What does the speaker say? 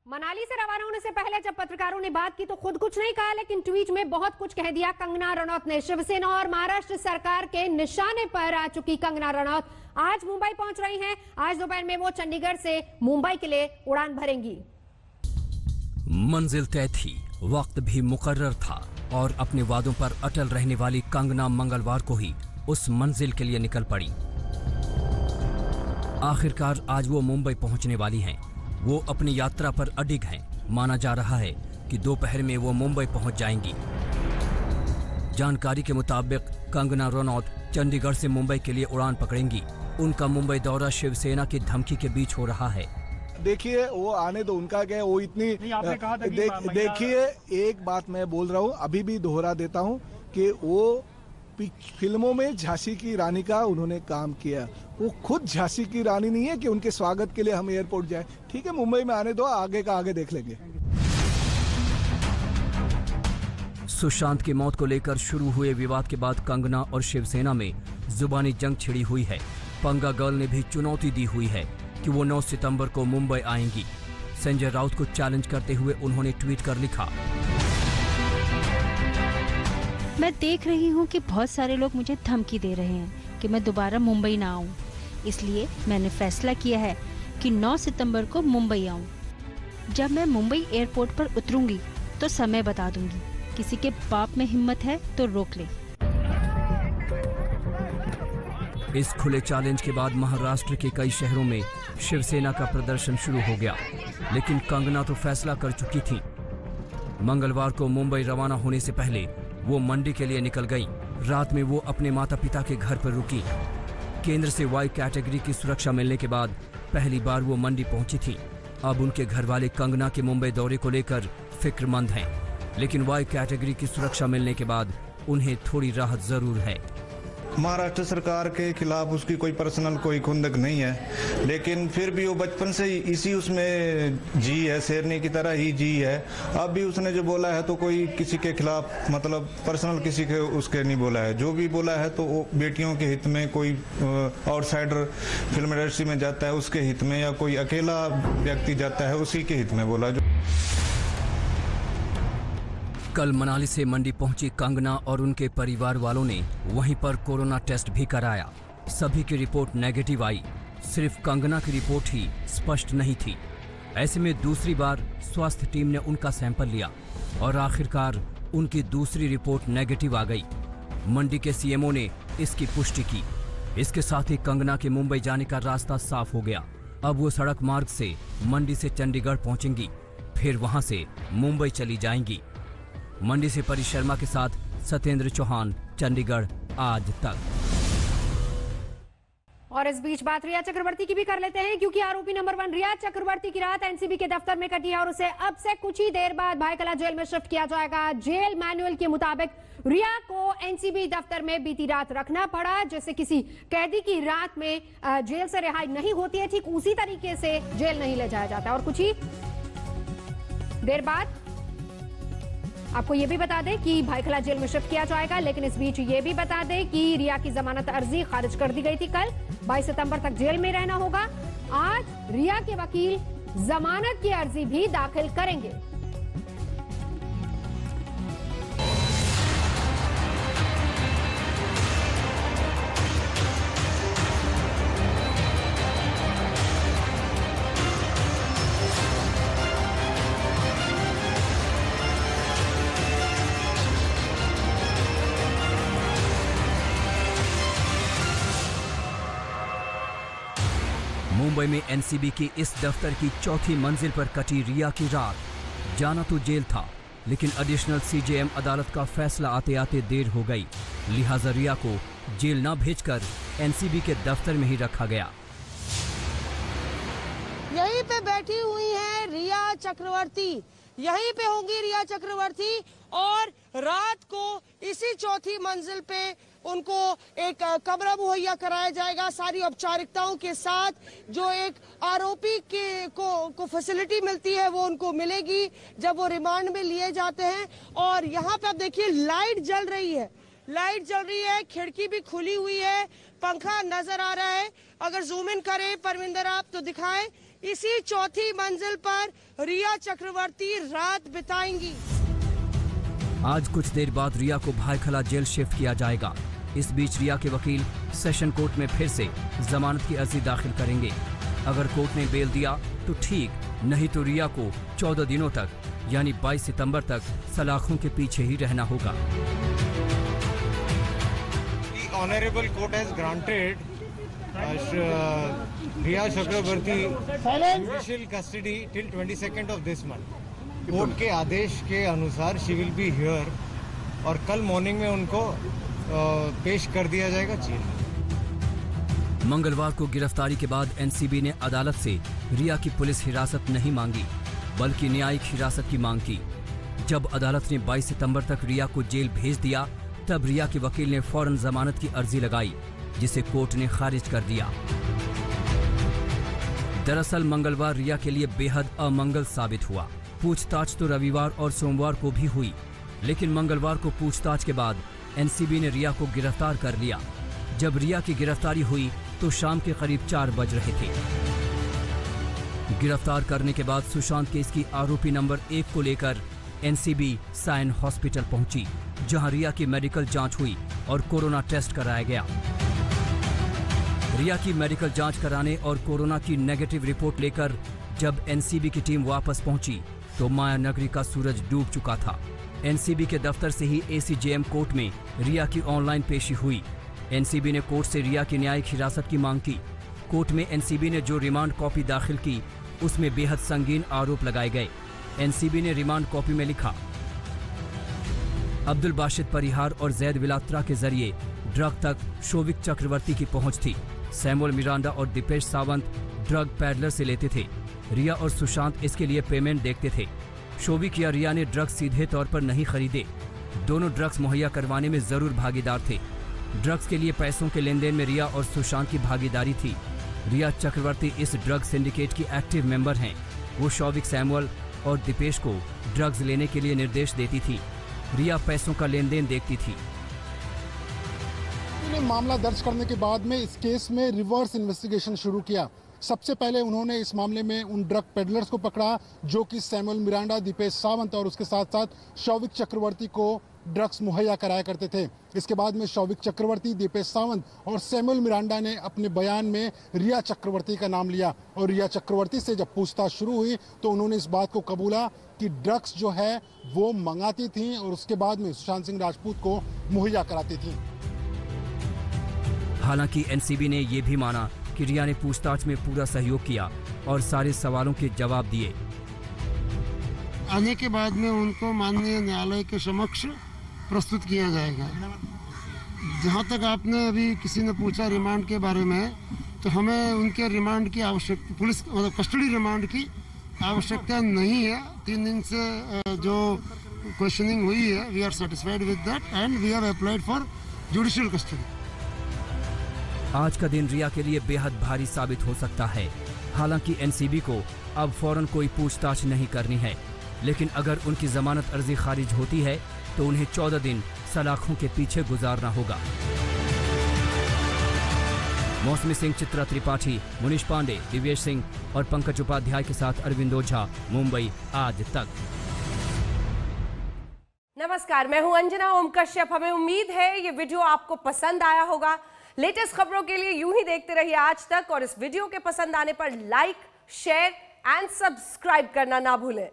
मनाली से रवाना होने से पहले जब पत्रकारों ने बात की तो खुद कुछ नहीं कहा, लेकिन ट्वीट में बहुत कुछ कह दिया कंगना रनौत ने। शिवसेना और महाराष्ट्र सरकार के निशाने पर आ चुकी कंगना रनौत आज मुंबई पहुंच रही हैं। आज दोपहर में वो चंडीगढ़ से मुंबई के लिए उड़ान भरेंगी। मंजिल तय थी, वक्त भी मुकर्रर था और अपने वादों पर अटल रहने वाली कंगना मंगलवार को ही उस मंजिल के लिए निकल पड़ी। आखिरकार आज वो मुंबई पहुंचने वाली हैं। वो अपनी यात्रा पर अडिग हैं। माना जा रहा है कि दोपहर में वो मुंबई पहुंच जाएंगी। जानकारी के मुताबिक कंगना रनौत चंडीगढ़ से मुंबई के लिए उड़ान पकड़ेंगी। उनका मुंबई दौरा शिवसेना की धमकी के बीच हो रहा है। देखिए, वो आने दो, उनका क्या है, वो इतनी देखिए, एक बात मैं बोल रहा हूँ, अभी भी दोहरा देता हूँ कि वो फिल्मों में झांसी की रानी का उन्होंने काम किया। वो खुद झांसी की रानी नहीं है कि उनके स्वागत के लिए हम एयरपोर्ट जाएं। ठीक है, मुंबई में आने दो, आगे का आगे देख लेंगे। सुशांत की मौत को लेकर शुरू हुए विवाद के बाद कंगना और शिवसेना में जुबानी जंग छिड़ी हुई है। पंगा गर्ल ने भी चुनौती दी हुई है कि वो 9 सितंबर को मुंबई आएंगी। संजय राउत को चैलेंज करते हुए उन्होंने ट्वीट कर लिखा, मैं देख रही हूँ कि बहुत सारे लोग मुझे धमकी दे रहे हैं कि मैं दोबारा मुंबई ना आऊँ, इसलिए मैंने फैसला किया है कि 9 सितंबर को मुंबई आऊँ। जब मैं मुंबई एयरपोर्ट पर उतरूंगी तो समय बता दूंगी। किसी के बाप में हिम्मत है तो रोक ले। इस खुले चैलेंज के बाद महाराष्ट्र के कई शहरों में शिवसेना का प्रदर्शन शुरू हो गया, लेकिन कंगना तो फैसला कर चुकी थी। मंगलवार को मुंबई रवाना होने से पहले वो मंडी के लिए निकल गई। रात में वो अपने माता पिता के घर पर रुकी। केंद्र से वाई कैटेगरी की सुरक्षा मिलने के बाद पहली बार वो मंडी पहुंची थी। अब उनके घर वाले कंगना के मुंबई दौरे को लेकर फिक्रमंद हैं, लेकिन वाई कैटेगरी की सुरक्षा मिलने के बाद उन्हें थोड़ी राहत जरूर है। महाराष्ट्र सरकार के खिलाफ उसकी कोई पर्सनल कोई खुंदक नहीं है, लेकिन फिर भी वो बचपन से इसी उसमें जी है, शेरनी की तरह ही जी है। अब भी उसने जो बोला है तो कोई किसी के खिलाफ मतलब पर्सनल किसी के उसके नहीं बोला है। जो भी बोला है तो वो बेटियों के हित में, कोई आउटसाइडर फिल्म इंडस्ट्री में जाता है उसके हित में, या कोई अकेला व्यक्ति जाता है उसी के हित में बोला। कल मनाली से मंडी पहुंची कंगना और उनके परिवार वालों ने वहीं पर कोरोना टेस्ट भी कराया। सभी की रिपोर्ट नेगेटिव आई, सिर्फ कंगना की रिपोर्ट ही स्पष्ट नहीं थी। ऐसे में दूसरी बार स्वास्थ्य टीम ने उनका सैंपल लिया और आखिरकार उनकी दूसरी रिपोर्ट नेगेटिव आ गई। मंडी के सीएमओ ने इसकी पुष्टि की। इसके साथ ही कंगना के मुंबई जाने का रास्ता साफ हो गया। अब वो सड़क मार्ग से मंडी से चंडीगढ़ पहुंचेंगी, फिर वहां से मुंबई चली जाएंगी। मंडी से परी शर्मा के साथ सत्येंद्र चौहान, चंडीगढ़ आज तक। और इस बीच बात रिया चक्रवर्ती की भी कर लेते हैं, क्योंकि आरोपी नंबर 1 रिया चक्रवर्ती की रात एनसीबी के दफ्तर में कटी है और उसे अब से कुछ ही देर बाद भायखला जेल में शिफ्ट किया जाएगा। जेल मैनुअल के मुताबिक रिया को एनसीबी दफ्तर में बीती रात रखना पड़ा। जैसे किसी कैदी की रात में जेल से रिहाई नहीं होती है, ठीक उसी तरीके से जेल नहीं ले जाया जाता। और कुछ ही देर बाद आपको यह भी बता दें कि भायखला जेल में शिफ्ट किया जाएगा। लेकिन इस बीच ये भी बता दें कि रिया की जमानत अर्जी खारिज कर दी गई थी। कल 22 सितंबर तक जेल में रहना होगा। आज रिया के वकील जमानत की अर्जी भी दाखिल करेंगे। मुंबई में एनसीबी की इस दफ्तर की चौथी मंजिल पर कटी रिया की रात। जाना तो जेल था, लेकिन एडिशनल सीजेएम अदालत का फैसला आते आते देर हो गई। लिहाजा रिया को जेल न भेजकर एनसीबी के दफ्तर में ही रखा गया। यहीं पे बैठी हुई है रिया चक्रवर्ती, यहीं पे होंगी रिया चक्रवर्ती, और रात को इसी चौथी मंजिल पे उनको एक कमरा मुहैया कराया जाएगा सारी औपचारिकताओं के साथ। जो एक आरोपी को फैसिलिटी मिलती है वो उनको मिलेगी जब वो रिमांड में लिए जाते हैं। और यहाँ पे आप देखिए लाइट जल रही है, खिड़की भी खुली हुई है, पंखा नजर आ रहा है। अगर जूम इन करें परविंदर आप तो दिखाएं, इसी चौथी मंजिल पर रिया चक्रवर्ती रात बिताएंगी। आज कुछ देर बाद रिया को भायखला जेल शिफ्ट किया जाएगा। इस बीच रिया के वकील सेशन कोर्ट में फिर से जमानत की अर्जी दाखिल करेंगे। अगर कोर्ट ने बेल दिया तो ठीक, नहीं तो रिया को 14 दिनों तक यानी 22 सितंबर तक सलाखों के पीछे ही रहना होगा। The Honorable Court has granted Riya Chakrabarti judicial custody till 22nd of this month. Court के आदेश के अनुसार शी विल बी हियर और कल मॉर्निंग में उनको पेश कर दिया जाएगा जेल। मंगलवार को गिरफ्तारी के बाद एनसीबी ने अदालत से रिया की पुलिस हिरासत नहीं मांगी, बल्कि न्यायिक हिरासत की मांग की। जब अदालत ने 22 सितंबर तक रिया को जेल भेज दिया, तब रिया के वकील ने फौरन जमानत की अर्जी लगाई, जिसे कोर्ट ने खारिज कर दिया। दरअसल मंगलवार रिया के लिए बेहद अमंगल साबित हुआ। पूछताछ तो रविवार और सोमवार को भी हुई, लेकिन मंगलवार को पूछताछ के बाद एनसीबी ने रिया को गिरफ्तार कर लिया। जब रिया की गिरफ्तारी हुई तो शाम के करीब 4 बज रहे थे। गिरफ्तार करने के बाद सुशांत केस की आरोपी नंबर 1 को लेकर एनसीबी साइन हॉस्पिटल पहुंची, जहां रिया की मेडिकल जांच हुई और कोरोना टेस्ट कराया गया। रिया की मेडिकल जांच कराने और कोरोना की नेगेटिव रिपोर्ट लेकर जब एनसीबी की टीम वापस पहुंची तो माया नगरी का सूरज डूब चुका था। एनसीबी के दफ्तर से ही एसीजेएम कोर्ट में रिया की ऑनलाइन पेशी हुई। एनसीबी ने कोर्ट से रिया की न्यायिक हिरासत की मांग की। कोर्ट में एनसीबी ने जो रिमांड कॉपी दाखिल की, उसमें बेहद संगीन आरोप लगाए गए। एनसीबी ने रिमांड कॉपी में लिखा, अब्दुल बाशिद परिहार और जैद विलात्रा के जरिए ड्रग तक शोविक चक्रवर्ती की पहुंच थी। सैमुअल मिरांडा और दीपेश सावंत ड्रग पैडलर से लेते थे। रिया और सुशांत इसके लिए पेमेंट देखते थे। शोविक या रिया ने ड्रग्स सीधे तौर पर नहीं खरीदे, दोनों ड्रग्स मुहैया करवाने में जरूर भागीदार थे। ड्रग्स के लिए पैसों के लेन देन में रिया और सुशांत की भागीदारी थी। रिया चक्रवर्ती इस ड्रग सिंडिकेट की एक्टिव मेंबर हैं। वो शोविक, सैमुअल और दीपेश को ड्रग्स लेने के लिए निर्देश देती थी। रिया पैसों का लेन देन देखती थी। मामला दर्ज करने के बाद में इस केस में रिवर्स इन्वेस्टिगेशन शुरू किया। सबसे पहले उन्होंने इस मामले में उन ड्रग पेडलर्स को पकड़ा जो कि सैमुअल मिरांडा, दीपेश सावंत और उसके साथ साथ शौविक चक्रवर्ती को ड्रग्स मुहैया कराया करते थे। इसके बाद में शौविक चक्रवर्ती, दीपेश सावंत और सैमुअल मिरांडा ने अपने बयान में रिया चक्रवर्ती का नाम लिया और रिया चक्रवर्ती से जब पूछताछ शुरू हुई तो उन्होंने इस बात को कबूला कि ड्रग्स जो है वो मंगाती थी और उसके बाद में सुशांत सिंह राजपूत को मुहैया कराती थी। हालांकि एनसीबी ने यह भी माना कि रिया ने पूछताछ में पूरा सहयोग किया और सारे सवालों के जवाब दिए। आने के बाद में उनको माननीय न्यायालय के समक्ष प्रस्तुत किया जाएगा। जहाँ तक आपने अभी किसी ने पूछा रिमांड के बारे में, तो हमें उनके रिमांड की आवश्यकता, पुलिस कस्टडी रिमांड की आवश्यकता नहीं है। 3 दिन से जो क्वेश्चनिंग हुई है, we are satisfied with that and we have applied for judicial custody. आज का दिन रिया के लिए बेहद भारी साबित हो सकता है। हालांकि एनसीबी को अब फौरन कोई पूछताछ नहीं करनी है, लेकिन अगर उनकी जमानत अर्जी खारिज होती है तो उन्हें 14 दिन सलाखों के पीछे गुजारना होगा। मौसमी सिंह, चित्रा त्रिपाठी, मुनीश पांडे, दिव्येश सिंह और पंकज उपाध्याय के साथ अरविंद ओझा, मुंबई आज तक। नमस्कार, मैं हूं अंजना ओम कश्यप। हमें उम्मीद है ये वीडियो आपको पसंद आया होगा। लेटेस्ट खबरों के लिए यूं ही देखते रहिए आज तक और इस वीडियो के पसंद आने पर लाइक, शेयर एंड सब्सक्राइब करना ना भूलें।